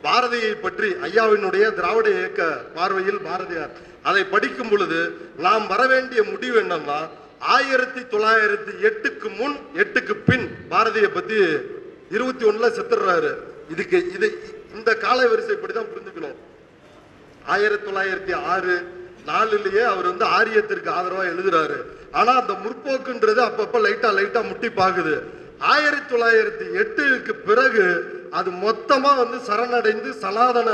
பாரதியை பற்றி ஐயாவினுடைய திராவிட இயக்க பார்வையில் பாரதியார் அதை படிக்கும் பொழுது நாம் வர வேண்டிய முடிவு என்னன்னா 1908க்கு முன் 8க்கு பின் பாரதியை பத்தி 21ல செத்துறாரு. இது இந்த கால வரிசைப்படி தான் புரிஞ்சுக்கணும். 1906 4லயே அவர் வந்து ஆரியத்திற்கு ஆதரவா எழுதுறாரு. ஆனா அந்த முற்போக்குன்றது அப்பப்ப லைட்டா முட்டி பாக்குது. 1908க்கு பிறகு அது மொத்தமா வந்து சரணடைந்து சனாதன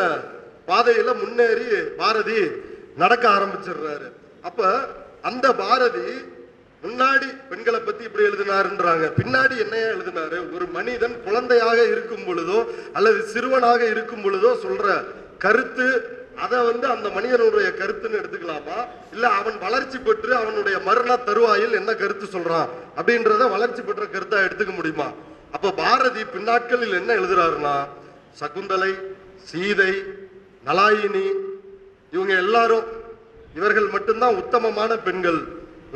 பாதையில முன்னேறி பாரதி நடக்க ஆரம்பிச்சிடுறாரு. அப்ப அந்த பாரதி முன்னாடி பெண்களை பத்தி இப்படி எழுதினாருன்றாங்க, பின்னாடி என்னையா எழுதினாரு? ஒரு மனிதன் குழந்தையாக இருக்கும் பொழுதோ அல்லது சிறுவனாக இருக்கும் பொழுதோ சொல்ற கருத்து, அதை வந்து அந்த மனிதனுடைய கருத்துன்னு எடுத்துக்கலாமா, இல்ல அவன் வளர்ச்சி பெற்று அவனுடைய மரண தருவாயில் என்ன கருத்து சொல்றான் அப்படின்றத வளர்ச்சி பெற்ற கருத்தா எடுத்துக்க முடியுமா? அப்ப பாரதி பின்னாட்களில் என்ன எழுதுறாருன்னா, சகுந்தலை, சீதை, நலாயினி இவங்க எல்லாரும் இவர்கள் மட்டும்தான் உத்தமமான பெண்கள்.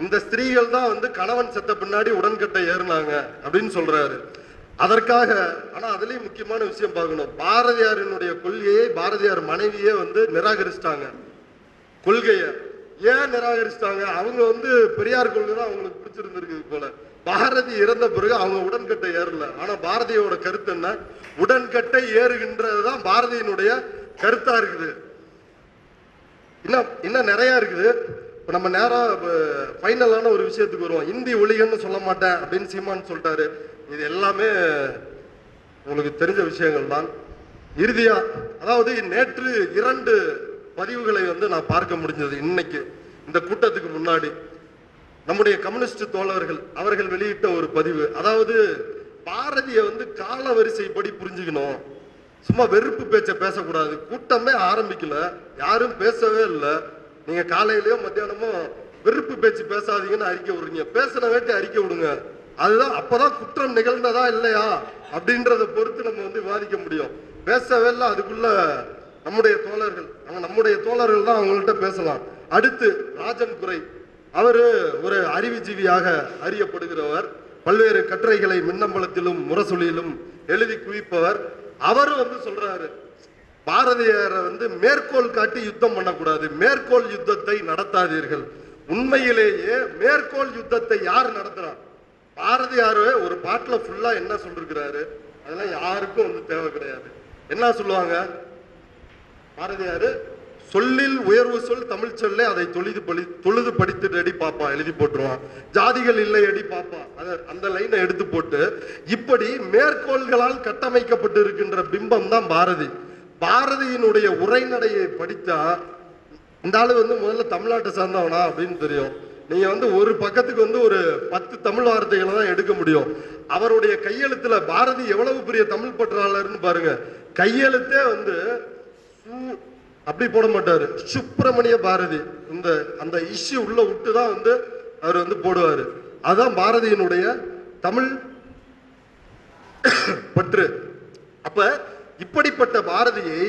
இந்த ஸ்திரீகள் தான் வந்து கணவன் செத்த பின்னாடி உடன்கட்டை ஏறினாங்க அப்படின்னு சொல்றாரு. அதற்காக ஆனா அதுலயும் முக்கியமான விஷயம் பார்க்கணும், பாரதியாரினுடைய கொள்கையை பாரதியார் மனைவியே வந்து நிராகரிச்சிட்டாங்க. கொள்கைய ஏன் நிராகரிச்சிட்டாங்க? அவங்க வந்து பெரியார் கொள்கை தான் அவங்களுக்கு பிடிச்சிருந்திருக்கு போல. பாரதி இறந்த பிறகு அவங்க உடன்கட்டை ஏறல. ஆனா பாரதியோட கருத்து என்ன? உடன்கட்டை ஏறுகின்றதுதான் பாரதியினுடைய கருத்தா இருக்குது. இன்னும் நிறைய இருக்குது. இப்போ நம்ம நேரம் ஃபைனலான ஒரு விஷயத்துக்கு வருவோம். இந்தி ஒழிகன்னு சொல்ல மாட்டேன் அப்படின்னு சீமான் சொல்லிட்டாரு. இது எல்லாமே உங்களுக்கு தெரிஞ்ச விஷயங்கள் தான். இறுதியா, அதாவது நேற்று 2 பதிவுகளை வந்து நான் பார்க்க முடிஞ்சது. இன்னைக்கு இந்த கூட்டத்துக்கு முன்னாடி நம்முடைய கம்யூனிஸ்ட் தோழர்கள் அவர்கள் வெளியிட்ட ஒரு பதிவு. அதாவது பாரதியை வந்து கால வரிசைப்படி புரிஞ்சுக்கணும், சும்மா வெறுப்பு பேச்ச பேசக்கூடாது. கூட்டமே ஆரம்பிக்கல, யாரும் பேசவே இல்லை. நீங்க காலையிலயோ மத்தியானமோ வெறுப்பு பேச்சு பேசாதீங்கன்னு அறிக்கை விடுறீங்க. பேசின வேண்டி அறிக்கை விடுங்க. அதுதான் அப்பதான் குற்றம் நிகழ்ந்ததா இல்லையா அப்படின்றத பொறுத்து நம்ம வந்து விவாதிக்க முடியும். பேசவே இல்லை, அதுக்குள்ள நம்முடைய தோழர்கள் தான் அவங்கள்ட்ட பேசலாம். அடுத்து ராஜன் குறை, அவரு ஒரு அறிவுஜீவியாக அறியப்படுகிறவர். பல்வேறு கட்டுரைகளை மின்னம்பலத்திலும் முரசொலியிலும் எழுதி குவிப்பவர். அவரும் வந்து சொல்றாரு, பாரதியாரை வந்து மேற்கோள் காட்டி யுத்தம் பண்ணக்கூடாது, மேற்கோள் யுத்தத்தை நடத்தாதீர்கள். உண்மையிலேயே மேற்கோள் யுத்தத்தை யார் நடத்துறா? பாரதியார் ஒரு பாட்டுல ஃபுல்லா என்ன சொல்லிருக்கிறாரு, அதெல்லாம் யாருக்கும் வந்து தேவை கிடையாது. என்ன சொல்லுவாங்க? பாரதியாரு சொல்லில் உயர்வு சொல் தமிழ் சொல்லே, அதை தொழுது படித்துட்டு அடி பாப்பா எழுதி போட்டுருவான். ஜாதிகள் இல்லை அடி பாப்பா, அந்த லைனை எடுத்து போட்டு இப்படி மேற்கோள்களால் கட்டமைக்கப்பட்டு இருக்கின்ற பிம்பம் தான் பாரதி. பாரதியினுடைய உரைநடையை படித்தா இந்த ஆளு வந்து முதல்ல தமிழ்நாட்டை சார்ந்தவனா அப்படின்னு தெரியும். நீங்க வந்து ஒரு பக்கத்துக்கு வந்து ஒரு 10 தமிழ் வார்த்தைகளை தான் எடுக்க முடியும். அவருடைய கையெழுத்துல பாரதி எவ்வளவு பெரிய தமிழ் பற்றாளர்னு பாருங்க. கையெழுத்தே வந்து அப்படி போட மாட்டாரு, சுப்பிரமணிய பாரதி அந்த இஷ்யூ உள்ள விட்டு தான் வந்து அவர் வந்து போடுவாரு. அதுதான் பாரதியினுடைய தமிழ் பற்று. அப்ப இப்படிப்பட்ட பாரதியை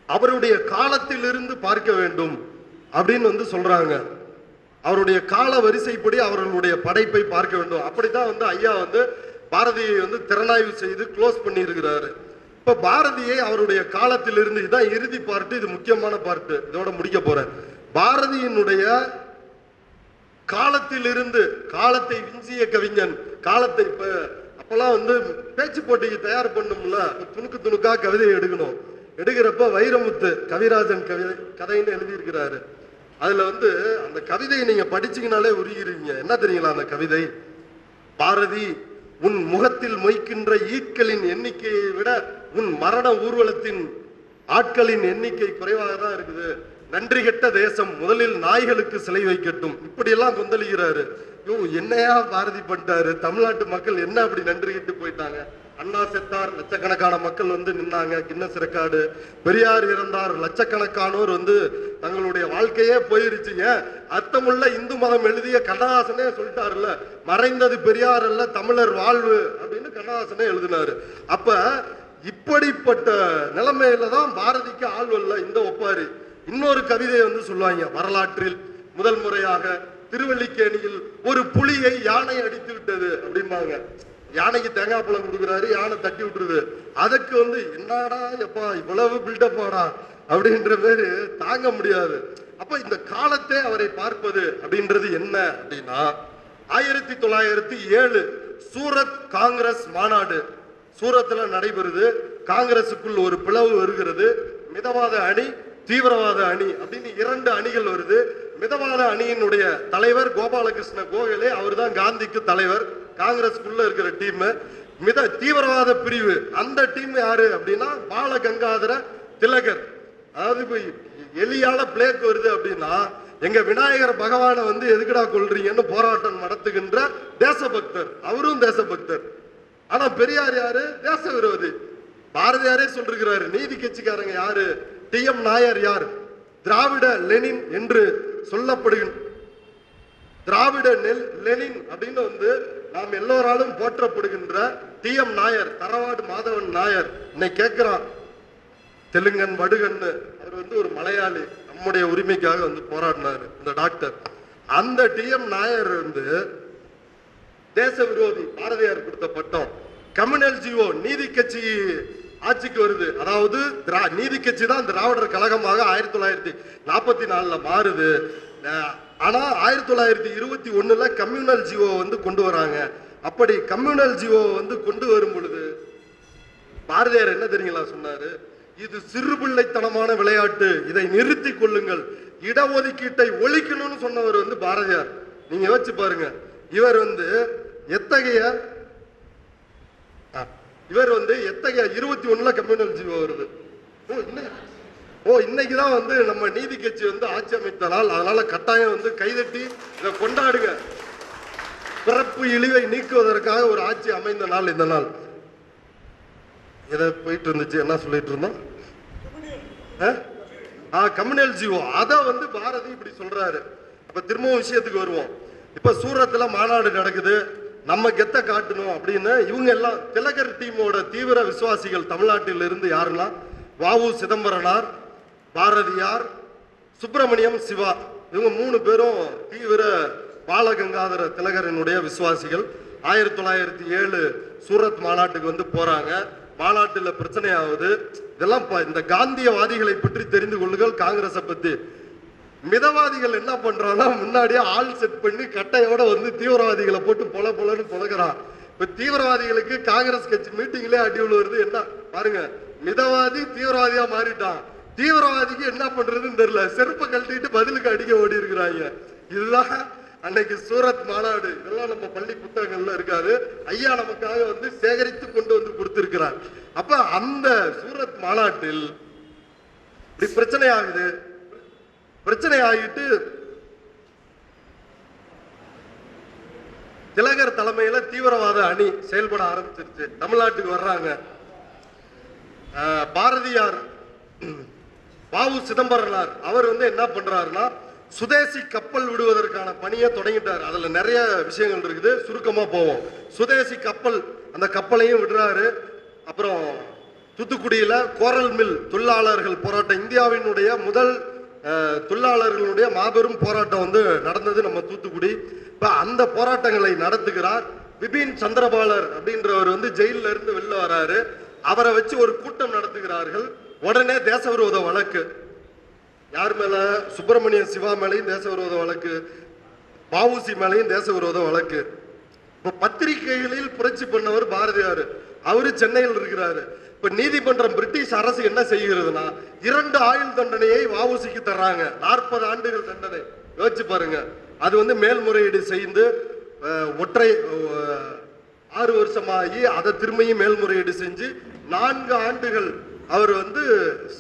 அவருடைய காலத்திலிருந்து பார்க்க வேண்டும் அப்படின்னு வந்து சொல்றாங்க. அவருடைய கால வரிசைப்படி அவர்களுடைய படைப்பை பார்க்க வேண்டும். அப்படித்தான் வந்து ஐயா வந்து பாரதியை வந்து திறனாய்வு செய்து க்ளோஸ் பண்ணி இருக்கிறாரு. இப்ப பாரதியை அவருடைய காலத்திலிருந்து, இதான் இறுதி பார்ட்டு, இது முக்கியமான பார்ட்டு, இதோட முடிக்க போறேன். பாரதியினுடைய காலத்திலிருந்து, காலத்தை விஞ்சிய கவிஞன், காலத்தை அப்பெல்லாம் வந்து பேச்சு போட்டிக்கு தயார் பண்ணும்ல, துணுக்கு துணுக்கா கவிதையை எடுக்கணும். எடுக்கிறப்ப வைரமுத்து கவிராஜன் கதைன்னு எழுதியிருக்கிறாரு. அதுல வந்து அந்த கவிதையை நீங்க படிச்சீங்கனாலே உருகிறீங்க. என்ன தெரியுங்களா அந்த கவிதை? பாரதி, உன் முகத்தில் மொய்க்கின்ற ஈக்களின் எண்ணிக்கையை விட உன் மரண ஊர்வலத்தின் ஆட்களின் எண்ணிக்கை குறைவாக தான் இருக்குது. நன்றி கெட்ட தேசம் முதலில் நாய்களுக்கு சிலை வைக்கட்டும். இப்படி எல்லாம் கொந்தளிக்கிறாரு. என்னையா பாரதி பண்ணிட்டாரு? தமிழ்நாட்டு மக்கள் என்ன அப்படி நன்றி கெட்டு போயிட்டாங்க? அண்ணா செத்தார், லட்சக்கணக்கான மக்கள் வந்து நின்னாங்க, கின்னஸ் ரெக்கார்டு. பெரியார் இறந்தார், லட்சக்கணக்கானோர் வந்து தங்களுடைய வாழ்க்கையே போயிருச்சுங்க. அர்த்தமுள்ள இந்து மதம் எழுதிய கண்ணதாசனே சொல்லிட்டாருல்ல, மறைந்தது பெரியார் அல்ல தமிழர் வாழ்வு அப்படின்னு கண்ணதாசனே எழுதினாரு. அப்ப இப்படிப்பட்ட நிலைமையில தான் பாரதிக்கு ஆழ்வல்ல இந்த ஒப்பாரி. இன்னொரு கவிதையை வந்து சொல்லுவாங்க, வரலாற்றில் முதல் முறையாக திருவல்லிக்கேணியில் ஒரு புலியை யானை அடித்து விட்டது அப்படிம்பாங்க. யானைக்கு தேங்காய் பழம் கொடுக்குறாரு, யானை தட்டி விட்டுருது. அதுக்கு வந்து என்னடா எப்பா இவ்வளவு பில்டப்பாடா அப்படின்ற பேரு தாங்க முடியாது. அப்ப இந்த காலத்தை அவரை பார்ப்பது அப்படின்றது என்ன அப்படின்னா, 1907 சூரத் காங்கிரஸ் மாநாடு சூரத்துல நடைபெறுது. காங்கிரசுக்குள் ஒரு பிளவு வருகிறது. மிதவாத அணி, தீவிரவாத அணி அப்படின்னு 2 அணிகள் வருது. மிதவாத அணியினுடைய தலைவர் கோபாலகிருஷ்ண கோகலே, அவர் தான் காந்திக்கு தலைவர். காங்கிரஸ்க்குள்ள இருக்கிற டீம். தீவிரவாத பிரிவு அந்த டீம் யாரு அப்படின்னா பால கங்காதர திலகர். அதாவது எலியால பிளேக் வருது அப்படின்னா எங்க விநாயகர் பகவானை வந்து எதுக்குடா கொள்றீங்கன்னு போராட்டம் நடத்துகின்ற தேசபக்தர். அவரும் தேசபக்தர். ஆனா பெரியார் யாரு? தேச விரோதி. பாரதியாரே சொல்றாரு. நீதி கட்சிக்காரங்க யாரு? டி.எம். நாயர் யார்? திராவிட லெனின் என்று சொல்லப்படுகின்ற திராவிட லெனின் அப்படின்னு வந்து நாம் எல்லோராலும் போற்றப்படுகின்ற டி.எம். நாயர், தரவாடு மாதவன் நாயர் இன்னைக்கு கேட்கிறான். தெலுங்கன் வடுகன்னு அவர் வந்து ஒரு மலையாளி, நம்முடைய உரிமைக்காக வந்து போராடினாரு இந்த டாக்டர். அந்த டி.எம். நாயர் வந்து தேச விரோதி. பாரதியார் கொடுத்த பட்டம். கம்யூனல் ஜிஓ, நீதி கட்சி ஆட்சிக்கு வருது. அதாவது நீதி கட்சி தான் திராவிடர் கழகமாக 1944 மாறுது. ஆனா 1921 கம்யூனல் ஜிஓ வந்து கொண்டு வராங்க. அப்படி கம்யூனல் ஜிஓ வந்து கொண்டு வரும் பொழுது பாரதியார் என்ன தெரியுங்களா சொன்னாரு? இது சிறுபிள்ளைத்தனமான விளையாட்டு, இதை நிறுத்தி கொள்ளுங்கள், இடஒதுக்கீட்டை ஒழிக்கணும்னு சொன்னவர் வந்து பாரதியார். நீங்க யோசிச்சு பாருங்க. இவர் வந்து எத்தகைய 21 கம்யூனல் ஜிஓ வருது. இன்னைக்குதான் வந்து நம்ம நீதி கட்சி வந்து ஆட்சி அமைத்த நாள். அதனால கட்டாயம் வந்து கைதட்டி இதை கொண்டாடுங்க. பிறப்பு இழிவை நீக்குவதற்காக ஒரு ஆட்சி அமைந்த நாள் இந்த நாள். எதை போயிட்டு இருந்துச்சு, என்ன சொல்லிட்டு இருந்தோம்? Communal GO. அத வந்து பாரதி இப்படி சொல்றாரு. இப்ப திரும்பவும் விஷயத்துக்கு வருவோம். இப்ப சூரத்துல மாநாடு நடக்குது, நம்ம கெத்த காட்டணும் அப்படின்னு இவங்க எல்லாம் திலகர் டீமோட தீவிர விசுவாசிகள் தமிழ்நாட்டில் இருந்து யாருன்னா வ.உ. சிதம்பரனார், பாரதியார், சுப்பிரமணியம் சிவா, இவங்க 3 பேரும் தீவிர பாலகங்காதர திலகரினுடைய விசுவாசிகள். 1907 சூரத் மாநாட்டுக்கு வந்து போறாங்க. மாநாட்டில் பிரச்சனை ஆகுது. இதெல்லாம் இந்த காந்தியவாதிகளை பற்றி தெரிந்து கொள்ளுங்கள். காங்கிரஸை பத்தி மிதவாதிகள் என்ன பண்றாங்கன்னா முன்னாடியே ஆள் செட் பண்ணி கட்டையோட வந்து தீவிரவாதிகளை போட்டு பொலன்னு பொழக்கிறான். இப்ப தீவிரவாதிகளுக்கு காங்கிரஸ் கட்சி மீட்டிங்லே அடி வருது. என்ன பாருங்க, மிதவாதி தீவிரவாதியா மாறிட்டான். தீவிரவாதிக்கு என்ன பண்றதுன்னு தெரியல, செருப்பை கழட்டிட்டு பதிலுக்கு அடிக்க ஓடி இருக்கிறாங்க. இதுதான் அன்னைக்கு சூரத் மாநாடு. இதெல்லாம் நம்ம பள்ளி புத்தகங்கள்ல இருக்காது. ஐயா நமக்காக வந்து சேகரித்து கொண்டு வந்து கொடுத்திருக்கிறார். அப்ப அந்த சூரத் மாநாட்டில் இப்படி பிரச்சனை ஆகுது. பிரச்சனை ஆகிட்டு திலகர் தலைமையில தீவிரவாத அணி செயல்பட ஆரம்பிச்சிருச்சு. தமிழ்நாட்டுக்கு வர்றாங்க. பாரதியார், வ.உ. சிதம்பரனார் அவர் வந்து என்ன பண்றாருன்னா சுதேசி கப்பல் விடுவதற்கான பணியை தொடங்கிட்டார். அதுல நிறைய விஷயங்கள் இருக்குது, சுருக்கமா போவோம். சுதேசி கப்பல், அந்த கப்பலையும் விடுறாரு. அப்புறம் தூத்துக்குடியில கோரல் மில் தொழிலாளர்கள் போராட்டம், இந்தியாவினுடைய முதல் தொழிலாளர்களுடைய மாபெரும் போராட்டம் வந்து நடந்தது நம்ம தூத்துக்குடி. இப்ப அந்த போராட்டங்களை நடத்துகிறார். பிபின் சந்திரபாலர் அப்படின்றவர் வந்து ஜெயில இருந்து வெளில வராரு. அவரை வச்சு ஒரு கூட்டம் நடத்துகிறார்கள். உடனே தேசவிரோத வழக்கு. யார் மேல? சுப்பிரமணிய சிவா மேலையும் தேசவிரோத வழக்கு, வஉசி மேலையும் தேசவிரோத வழக்கு. இப்ப பத்திரிகைகளில் புரட்சி பண்ணவர் பாரதியார், அவரு சென்னையில் இருக்கிறாரு. இப்ப நீதிமன்றம் பிரிட்டிஷ் அரசு என்ன செய்கிறதுனா 2 ஆயுள் தண்டனையை வஉசிக்கு தர்றாங்க. 40 ஆண்டுகள் தண்டனை. யோசிச்சு பாருங்க. அது வந்து மேல்முறையீடு செய்து ஒற்றை 6 வருஷமாகி அதை திரும்பியும் மேல்முறையீடு செஞ்சு 4 ஆண்டுகள் அவர் வந்து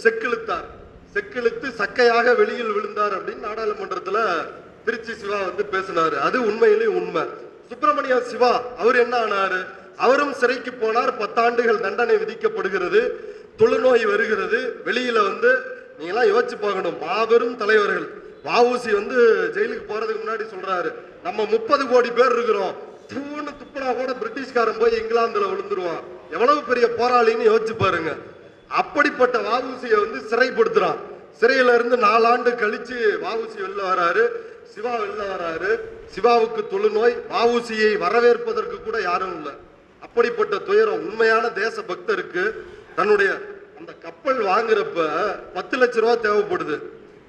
செக்கிழுத்தார். செக்கிழுத்து சக்கையாக வெளியில் விழுந்தார் அப்படின்னு நாடாளுமன்றத்துல திருச்சி சிவா வந்து பேசினாரு. அது உண்மையிலேயே உண்மை. சுப்பிரமணிய சிவா அவர் என்ன ஆனாரு? அவரும் சிறைக்கு போனார். 10 ஆண்டுகள் தண்டனை விதிக்கப்படுகிறது. தொழுநோய் வருகிறது. வெளியில வந்து நீங்களாம் யோசிச்சு பார்க்கணும். மாபெரும் தலைவர்கள். வஉசி வந்து ஜெயிலுக்கு போறதுக்கு முன்னாடி சொல்றாரு, நம்ம 30 கோடி பேர் இருக்கிறோம், தூணு துப்புனா கூட பிரிட்டிஷ்காரன் போய் இங்கிலாந்துல விழுந்துருவான். எவ்வளவு பெரிய போராளின்னு யோசிச்சு பாருங்க. அப்படிப்பட்ட வஉசியை வந்து சிறைப்படுத்துறான். சிறையில இருந்து 4 ஆண்டு கழிச்சு வஉசி வெளில வராரு, சிவா வெளில வராரு. சிவாவுக்கு தொழுநோய். வஉசியை வரவேற்பதற்கு கூட யாரும் இல்லை. அப்படிப்பட்ட துயரம். உண்மையான தேச பக்தருக்கு தன்னுடைய அந்த கப்பல் வாங்குறப்ப 10 லட்சம் ரூபாய் தேவைப்படுது.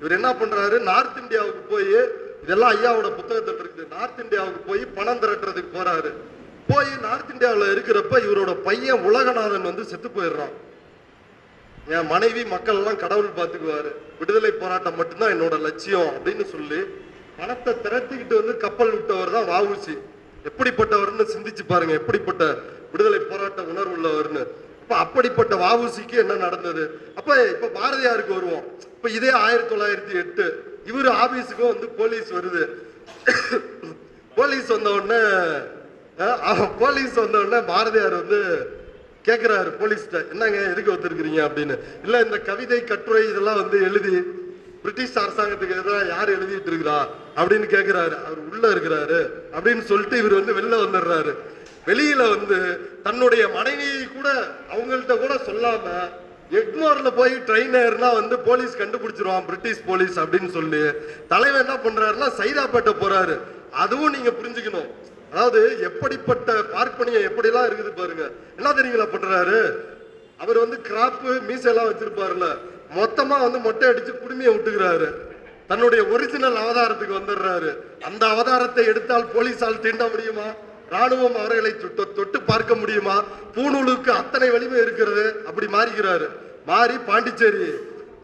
இவர் என்ன பண்றாரு? நார்த் இந்தியாவுக்கு போய், இதெல்லாம் ஐயாவோட புத்தகத்தில் இருக்குது, நார்த் இந்தியாவுக்கு போய் பணம் திரட்டுறதுக்கு போறாரு. போய் நார்த் இந்தியாவில் இருக்கிறப்ப இவரோட பையன் உலகநாதன் வந்து செத்து போயிடுறான். என் மனைவி மக்கள் எல்லாம் கடவுள் பார்த்துக்குவாரு, விடுதலை போராட்டம் மட்டும்தான் என்னோட லட்சியம் அப்படின்னு சொல்லி பணத்தை திரட்டிக்கிட்டு வந்து கப்பல் விட்டவர் தான் வஉசி. எப்படிப்பட்டவர்னு சிந்திச்சு பாருங்க, எப்படிப்பட்ட விடுதலை போராட்ட உணர்வு உள்ளவர்னு. அப்ப அப்படிப்பட்ட வஉசிக்கு என்ன நடந்தது? இப்ப பாரதியாருக்கு வருவோம். இப்ப இதே 1908 இவரு ஆபீஸுக்கும் வந்து போலீஸ் வருது. போலீஸ் வந்த உடனே பாரதியார் வந்து கேட்கிறாரு போலீஸ்ட, என்னங்க எதுக்கு வந்திருக்கிறீங்க அப்படின்னு. இல்ல இந்த கவிதை கட்டுரை இதெல்லாம் வந்து எழுதி பிரிட்டிஷ் அரசாங்கத்துக்கு எதிராக யார் எழுதிட்டு இருக்கிறா அப்படின்னு கேட்கிறாரு. அவர் உள்ள இருக்கிறாரு அப்படின்னு சொல்லிட்டு இவர் வந்து வெளில வந்துடுறாரு. வெளியில வந்து தன்னுடைய மனைவியை கூட அவங்கள்ட்ட கூட சொல்லாம எக்மோர்ல போய் ட்ரெயின் ஏறினா வந்து போலீஸ் கண்டுபிடிச்சிருவான், பிரிட்டிஷ் போலீஸ் அப்படின்னு சொல்லி தலைவர் என்ன பண்றாருன்னா சைதாப்பேட்டை போறாரு. அதுவும் நீங்க புரிஞ்சுக்கணும். அதாவது எப்படிப்பட்ட பார்ப்பனியம் எப்படிலாம் இருக்குது பாருங்க. என்ன தெரியுங்களா பண்றாரு? அவர் வந்து கிராப்பு மீசெல்லாம் வச்சிருப்பாருல, மொத்தமா வந்து மொட்டை அடிச்சு குடுமையை விட்டுக்கிறாரு. தன்னுடைய ஒரிஜினல் அவதாரத்துக்கு வந்துடுறாரு. அந்த அவதாரத்தை எடுத்தால் போலீஸால் தீண்ட முடியுமா? ராணுவம் அவர்களை தொட்டு பார்க்க முடியுமா? பூணூலுக்கு அத்தனை வலிமை இருக்கிறது. அப்படி மாறிக்கிறாரு. மாறி பாண்டிச்சேரி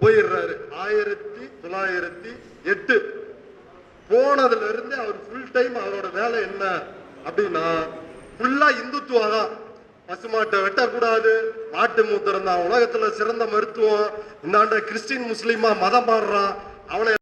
போயிடுறாரு. 1908 போனதுல இருந்து அவர் ஃபுல் டைம் அவரோட வேலை என்ன அப்படின்னா ஃபுல்லா இந்துத்துவா தான். பசுமாட்டை வெட்டக்கூடாது, மாட்டு மூத்திரம் தான் உலகத்துல சிறந்த மருத்துவம். இந்தாண்ட கிறிஸ்டின் முஸ்லீமா மதம் மாறுறான், அவனை